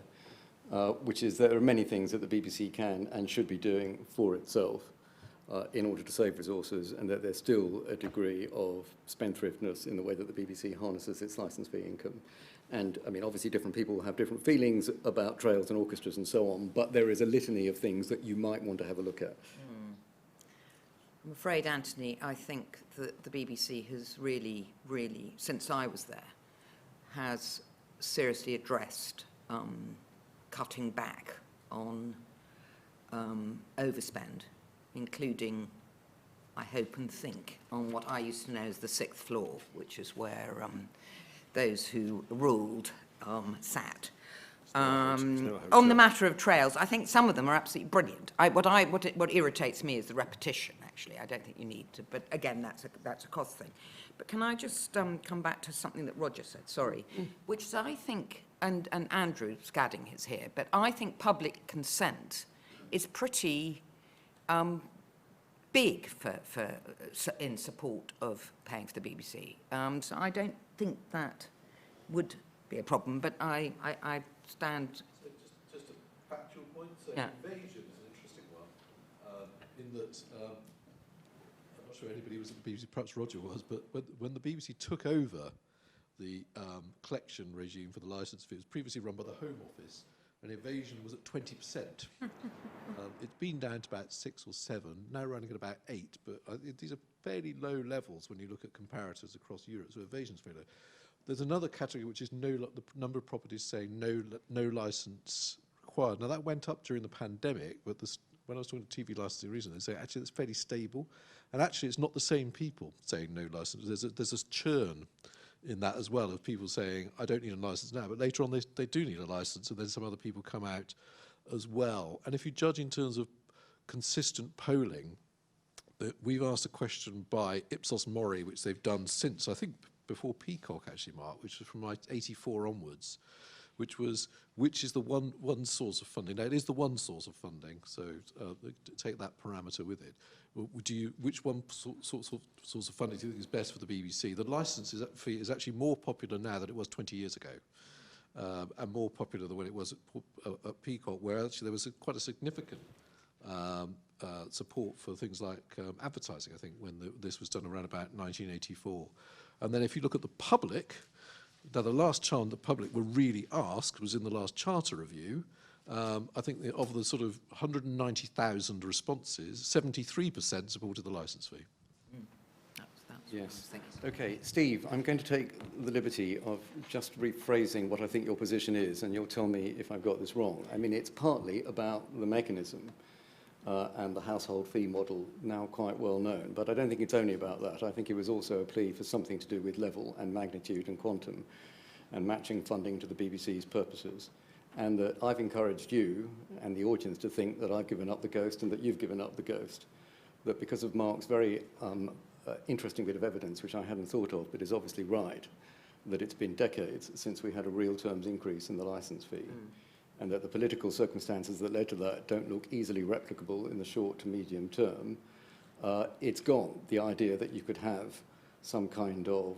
which is there are many things that the BBC can and should be doing for itself in order to save resources, and that there's still a degree of spendthriftness in the way that the BBC harnesses its licence fee income. And, I mean, obviously different people have different feelings about trails and orchestras and so on, but there is a litany of things that you might want to have a look at. I'm afraid, Anthony, I think that the BBC has really, since I was there, has seriously addressed cutting back on overspend, including, I hope and think, on what I used to know as the sixth floor, which is where those who ruled sat. On the matter of trails, I think some of them are absolutely brilliant. What irritates me is the repetition, actually. I don't think you need to, but again, that's a cost thing. But can I just come back to something that Roger said, sorry, which is I think, and Andrew Scadding is here, but I think public consent is pretty big in support of paying for the BBC. So I don't think that would be a problem, but I stand... So just a factual point, so yeah. Invasion is an interesting one, in that, I'm not sure anybody was at the BBC, perhaps Roger was, but when the BBC took over the collection regime for the licence fee, it was previously run by the Home Office, and Invasion was at 20%. It's been down to about 6 or 7, now running at about 8, but these are fairly low levels when you look at comparators across Europe, so Invasion's very low. There's another category which is the number of properties saying no licence required. Now that went up during the pandemic, but when I was talking to TV licensing recently, they say actually it's fairly stable, and actually it's not the same people saying no licence. There's a churn in that as well, of people saying I don't need a licence now, but later on they do need a licence, and then some other people come out as well. And if you judge in terms of consistent polling, we've asked a question by Ipsos Mori, which they've done since, I think, before Peacock, actually, Mark, which was from like 84 onwards, which was, which is the one source of funding. Now, it is the one source of funding, so take that parameter with it. Which one source of funding do you think is best for the BBC? The licence fee is actually more popular now than it was 20 years ago. and more popular than when it was at Peacock, where actually there was quite a significant support for things like advertising, I think, when this was done around about 1984. And then if you look at the public, now the last time the public were really asked was in the last Charter review. I think of the sort of 190,000 responses, 73% supported the licence fee. Yes. Okay, Steve, I'm going to take the liberty of just rephrasing what I think your position is, and you'll tell me if I've got this wrong. I mean, it's partly about the mechanism and the household fee model, now quite well known, but I don't think it's only about that. I think it was also a plea for something to do with level and magnitude and quantum and matching funding to the BBC's purposes. And that I've encouraged you and the audience to think that I've given up the ghost and that you've given up the ghost. That because of Mark's very interesting bit of evidence, which I hadn't thought of, but is obviously right, that it's been decades since we had a real terms increase in the licence fee, and that the political circumstances that led to that don't look easily replicable in the short to medium term. It's gone, the idea that you could have some kind of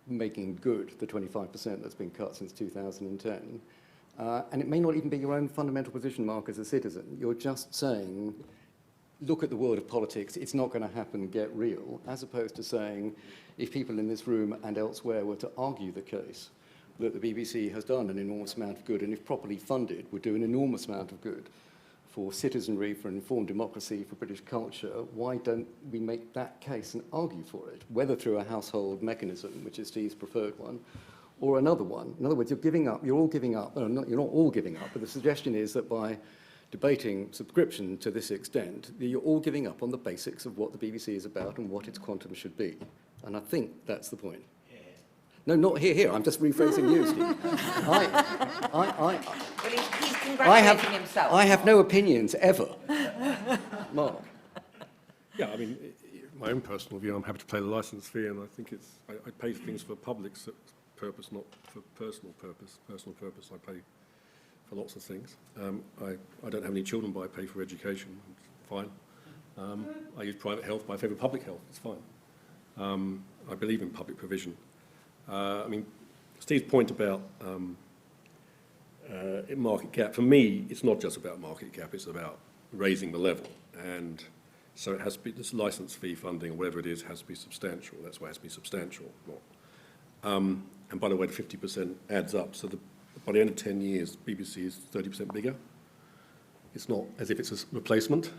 making good the 25% that's been cut since 2010. And it may not even be your own fundamental position, Mark, as a citizen. You're just saying, look at the world of politics, it's not going to happen, get real, as opposed to saying, if people in this room and elsewhere were to argue the case that the BBC has done an enormous amount of good, and if properly funded, would do an enormous amount of good for citizenry, for informed democracy, for British culture, why don't we make that case and argue for it, whether through a household mechanism, which is Steve's preferred one, or another one? In other words, you're giving up, you're all giving up, you're not all giving up, but the suggestion is that by debating subscription to this extent, you're all giving up on the basics of what the BBC is about and what its quantum should be. And I think that's the point. No, not here. I'm just rephrasing you, Steve. Well, he's congratulating himself. I have no opinions, ever. Mark? Yeah, I mean, my own personal view, I'm happy to pay the licence fee, and I think I pay things for public purpose, not for personal purpose. Personal purpose, I pay for lots of things. I don't have any children, but I pay for education. It's fine. I use private health, but I favour public health. It's fine. I believe in public provision. I mean, Steve's point about market cap, for me, it's not just about market cap, it's about raising the level. And so it has to be, this licence fee funding, or whatever it is, has to be substantial. That's why it has to be substantial. And by the way, the 50% adds up. So by the end of 10 years, BBC is 30% bigger. It's not as if it's a replacement.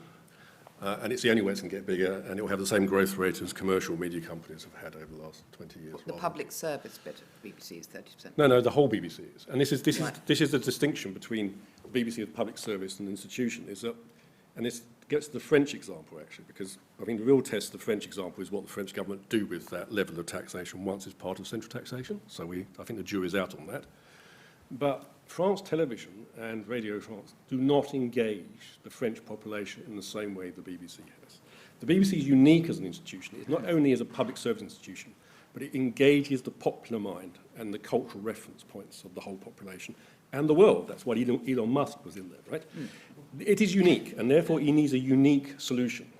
And it's the only way it's going to get bigger, and it will have the same growth rate as commercial media companies have had over the last 20 years. The public service bit of the BBC is 30%. No, the whole BBC is. And this is the distinction between the BBC as public service and institution, is that, and this gets to the French example, actually, because I think the real test of the French example is what the French government do with that level of taxation once it's part of central taxation. So I think the jury's out on that. But France Television and Radio France do not engage the French population in the same way the BBC has. The BBC is unique as an institution. It's not only as a public service institution, but it engages the popular mind and the cultural reference points of the whole population and the world. That's why Elon Musk was in there, right? It is unique, and therefore it needs a unique solution.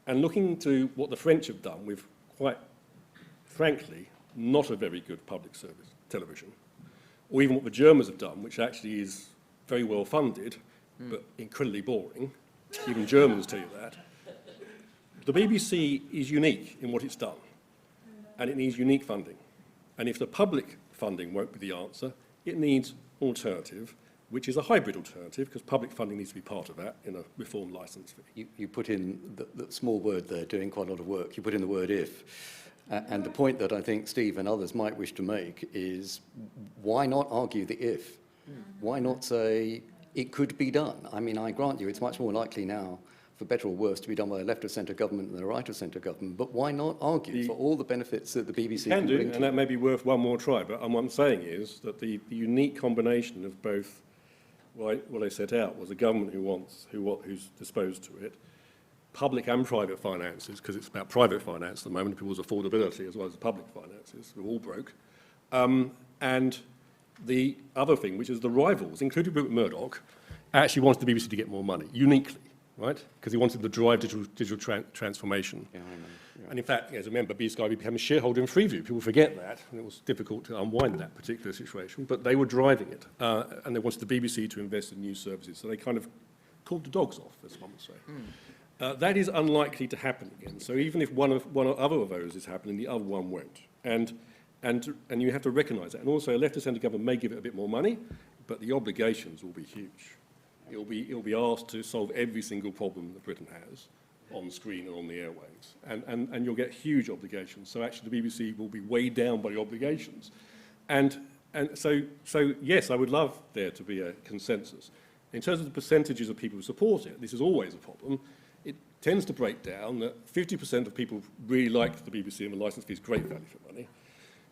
And looking to what the French have done with, quite frankly, not a very good public service television, or even what the Germans have done, which actually is very well funded, but incredibly boring. Even Germans tell you that. The BBC is unique in what it's done, and it needs unique funding. And if the public funding won't be the answer, it needs alternative, which is a hybrid alternative, because public funding needs to be part of that in a reformed licence fee. You put in the small word there, doing quite a lot of work. You put in the word if. And the point that I think Steve and others might wish to make is, why not argue the if? Why not say it could be done? I mean, I grant you it's much more likely now, for better or worse, to be done by a left of centre government than a right of centre government, but why not argue for all the benefits that the BBC can do, bring to and that may be worth one more try, but what I'm saying is that the unique combination of both what I set out was a government who's disposed to it, public and private finances, because it's about private finance at the moment, people's affordability as well as the public finances, we're all broke. And the other thing, which is the rivals, including Rupert Murdoch, actually wanted the BBC to get more money, uniquely, right? Because he wanted to drive digital transformation. Yeah, I know. And in fact, as a member, B-Sky became a shareholder in Freeview. People forget that, and it was difficult to unwind that particular situation, but they were driving it, and they wanted the BBC to invest in new services, so they kind of called the dogs off, as one would say. That is unlikely to happen again. So even if one or other of those is happening, the other one won't. And you have to recognise that. And also, a left of centre government may give it a bit more money, but the obligations will be huge. It'll be asked to solve every single problem that Britain has on screen and on the airwaves. And you'll get huge obligations. So actually, the BBC will be weighed down by the obligations. And so yes, I would love there to be a consensus. In terms of the percentages of people who support it, this is always a problem. It tends to break down that 50% of people really like the BBC and the licence fee is great value for money.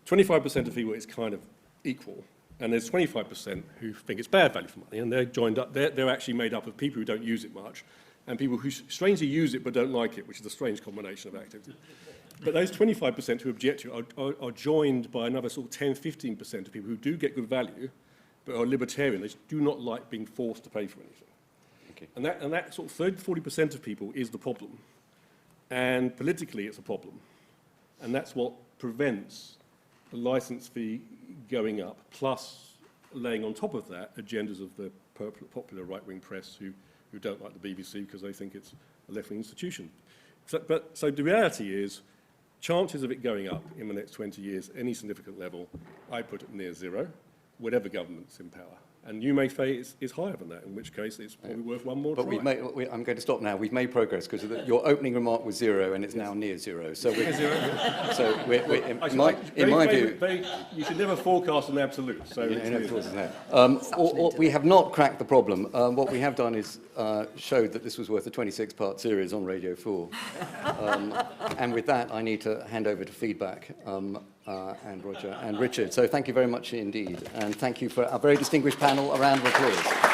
25% of people it's kind of equal. And there's 25% who think it's bad value for money, and they're joined up. They're actually made up of people who don't use it much, and people who strangely use it but don't like it, which is a strange combination of activity. But those 25% who object to it are joined by another sort of 10, 15% of people who do get good value, but are libertarian. They do not like being forced to pay for anything. Okay. And that sort of 30, 40% of people is the problem. And politically, it's a problem. And that's what prevents the licence fee going up, plus laying on top of that agendas of the popular right-wing press who don't like the BBC because they think it's a left-wing institution. So the reality is, chances of it going up in the next 20 years, any significant level, I put it near zero, whatever government's in power. And you may say it's higher than that, in which case it's probably worth one more try. But I'm going to stop now. We've made progress because your opening remark was zero and it's now near zero. So in my view... you should never forecast an absolute. So we have not cracked the problem. What we have done is showed that this was worth a 26-part series on Radio 4. And with that, I need to hand over to feedback. And Roger and Richard. So thank you very much indeed. And thank you for our very distinguished panel. A round of applause.